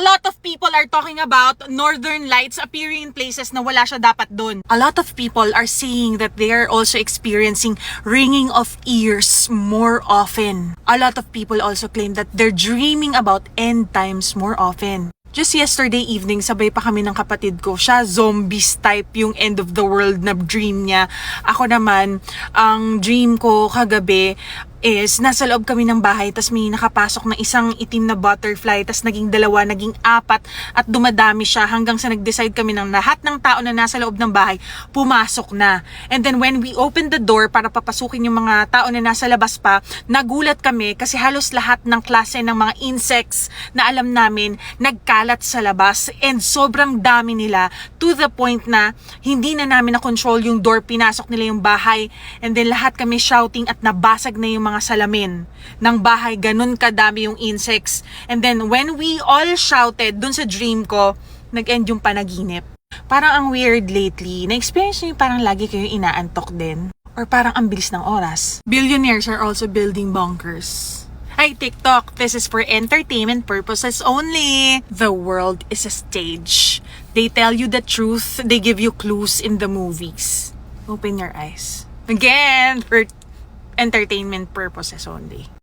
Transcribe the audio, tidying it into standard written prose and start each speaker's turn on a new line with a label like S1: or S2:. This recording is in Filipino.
S1: A lot of people are talking about northern lights appearing in places na wala siya dapat doon. A lot of people are saying that they are also experiencing ringing of ears more often. A lot of people also claim that they're dreaming about end times more often. Just yesterday evening, sabay pa kami ng kapatid ko. Siya, zombies type yung end of the world na dream niya. Ako naman, ang dream ko kagabi is nasa loob kami ng bahay, tas may nakapasok na isang itim na butterfly, tas naging dalawa, naging apat, at dumadami siya hanggang sa nag-decide kami ng lahat ng tao na nasa loob ng bahay, pumasok na. And then when we opened the door para papasukin yung mga tao na nasa labas pa, nagulat kami kasi halos lahat ng klase ng mga insects na alam namin nagkalat sa labas, and sobrang dami nila to the point na hindi na namin na-control yung door, pinasok nila yung bahay, and then lahat kami shouting at nabasag na yung mga salamin ng bahay, ganun kadami yung insects. And then when we all shouted dun sa dream ko, nag-end yung panaginip. Parang ang weird lately, na-experience nyo yung parang lagi kayo inaantok din? Or parang ang bilis ng oras? Billionaires are also building bunkers. Hi TikTok, this is for entertainment purposes only. The world is a stage. They tell you the truth, they give you clues in the movies. Open your eyes. Again, for entertainment purposes only.